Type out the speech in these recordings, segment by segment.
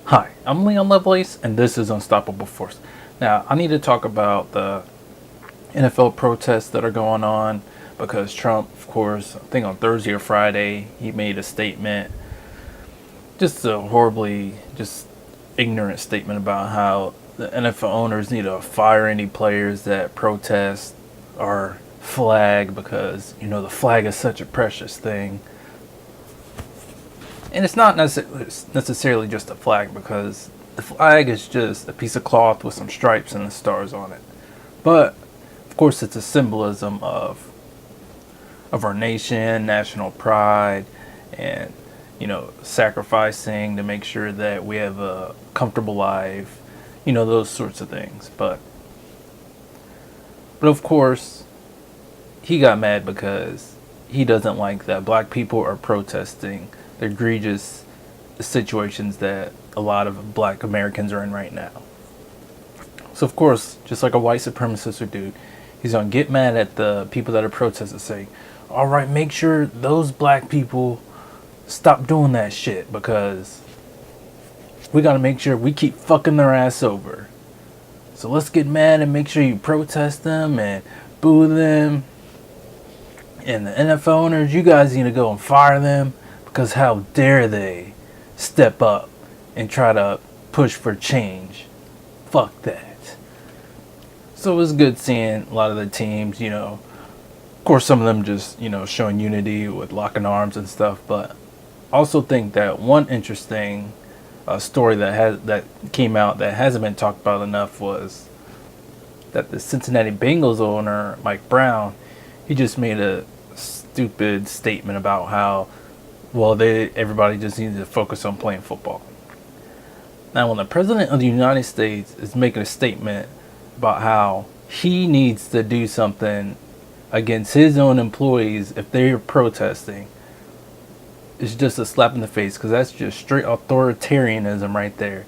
Hi, I'm Leon Lovelace, and this is Unstoppable Force. Now, I need to talk about the NFL protests that are going on because Trump, of course, I think on Thursday or Friday, he made a statement, just a horribly, just ignorant statement about how the NFL owners need to fire any players that protest or flag because, the flag is such a precious thing. And it's not necessarily just a flag because the flag is just a piece of cloth with some stripes and the stars on it. But of course, it's a symbolism of our nation, national pride, and sacrificing to make sure that we have a comfortable life, those sorts of things. But of course, he got mad because he doesn't like that black people are protesting the egregious situations that a lot of black Americans are in right now. So of course, just like a white supremacist would do, he's gonna get mad at the people that are protesting, say, all right, make sure those black people stop doing that shit because we gotta make sure we keep fucking their ass over. So let's get mad and make sure you protest them and boo them. And the NFL owners, you guys need to go and fire them because how dare they step up and try to push for change. Fuck that. So it was good seeing a lot of the teams, of course some of them just, showing unity with locking arms and stuff, but I also think that one interesting story that came out that hasn't been talked about enough was that the Cincinnati Bengals owner, Mike Brown, he just made a stupid statement about how everybody just needs to focus on playing football. Now, when the president of the United States is making a statement about how he needs to do something against his own employees if they're protesting, it's just a slap in the face because that's just straight authoritarianism right there.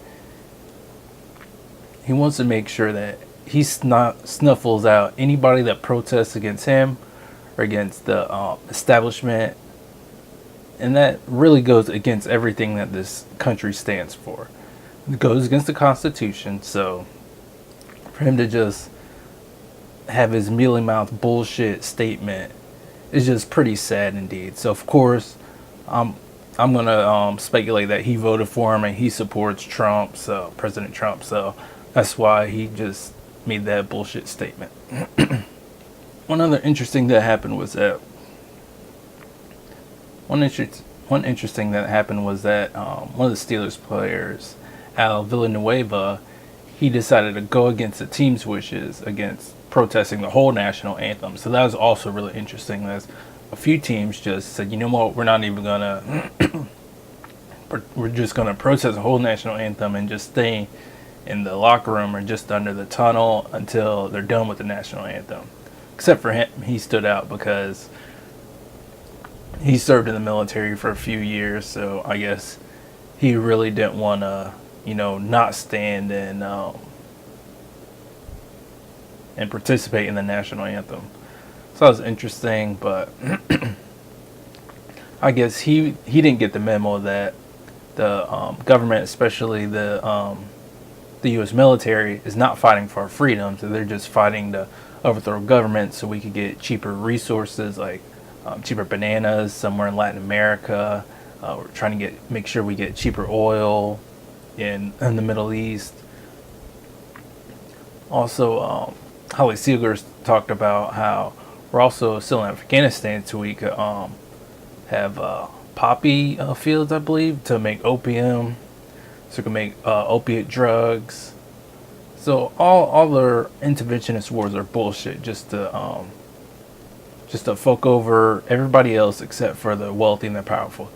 He wants to make sure that he snuffles out anybody that protests against him or against the establishment. And that really goes against everything that this country stands for. It goes against the Constitution. So for him to just have his mealy mouth bullshit statement is just pretty sad indeed. So of course, I'm gonna speculate that he voted for him and he supports Trump, so President Trump. So that's why he just made that bullshit statement. One other interesting that happened was that one interesting that happened was that one of the Steelers players, Al Villanueva, he decided to go against the team's wishes against protesting the whole national anthem. So that was also really interesting. That a few teams just said, you know what, we're not even gonna, we're just gonna protest the whole national anthem and just stay in the locker room or just under the tunnel until they're done with the national anthem. Except for him, he stood out because he served in the military for a few years, so I guess he really didn't want to, not stand and participate in the national anthem. So that was interesting, but I guess he didn't get the memo that the government, especially the U.S. military, is not fighting for our freedoms. They're just fighting to overthrow government so we could get cheaper resources like cheaper bananas somewhere in Latin America. We're trying to make sure we get cheaper oil in the Middle East. Also, Holly Seegers talked about how we're also still in Afghanistan so we could have poppy fields, I believe, to make opium, so we can make opiate drugs. So all their interventionist wars are bullshit, just to fuck over everybody else except for the wealthy and the powerful,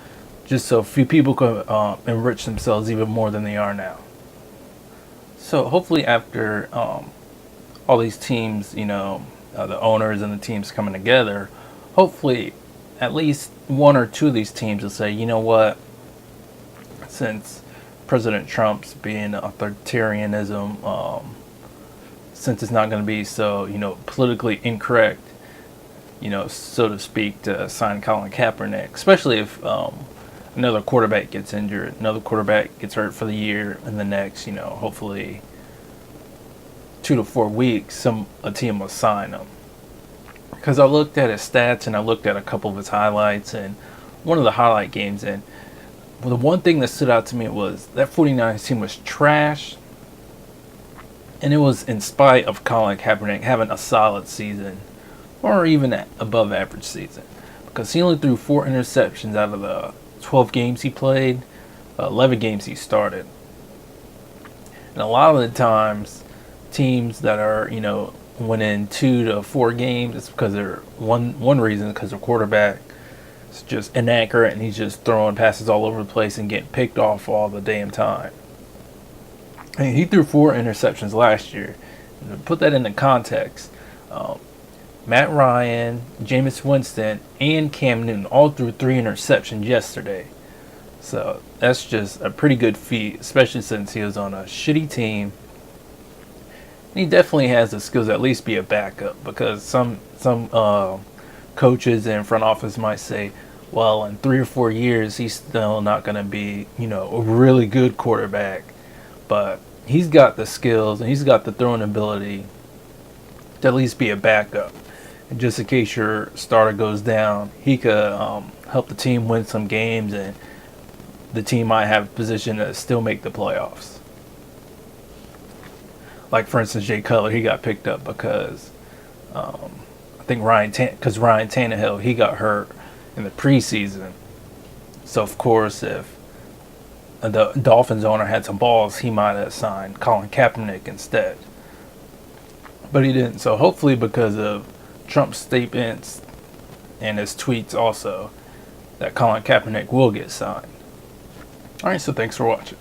just so few people can enrich themselves even more than they are now. So hopefully after all these teams, the owners and the teams coming together, hopefully at least one or two of these teams will say, you know what, since President Trump's being authoritarianism, since it's not going to be so, politically incorrect, so to speak, to sign Colin Kaepernick, especially if another quarterback gets injured, another quarterback gets hurt for the year, and the next, hopefully 2 to 4 weeks, a team will sign him. Because I looked at his stats and I looked at a couple of his highlights and one of the highlight games, and the one thing that stood out to me was that 49ers team was trash, and it was in spite of Colin Kaepernick having a solid season or even above average season, because he only threw 4 interceptions out of the 12 games he played, 11 games he started. And a lot of the times, teams that are, winning 2 to 4 games, it's because they're one reason, because their quarterback is just inaccurate and he's just throwing passes all over the place and getting picked off all the damn time. I mean, he threw 4 interceptions last year. And to put that into context, Matt Ryan, Jameis Winston, and Cam Newton all threw 3 interceptions yesterday. So that's just a pretty good feat, especially since he was on a shitty team. And he definitely has the skills to at least be a backup, because some coaches and front office might say, well, in 3 or 4 years, he's still not going to be, a really good quarterback. But he's got the skills and he's got the throwing ability to at least be a backup. And just in case your starter goes down, he could help the team win some games, and the team might have a position to still make the playoffs. Like, for instance, Jay Cutler, he got picked up because I think Ryan Tannehill, he got hurt in the preseason. So, of course, if the Dolphins owner had some balls, he might have signed Colin Kaepernick instead. But he didn't. So hopefully, because of Trump's statements and his tweets also, that Colin Kaepernick will get signed. Alright, so thanks for watching.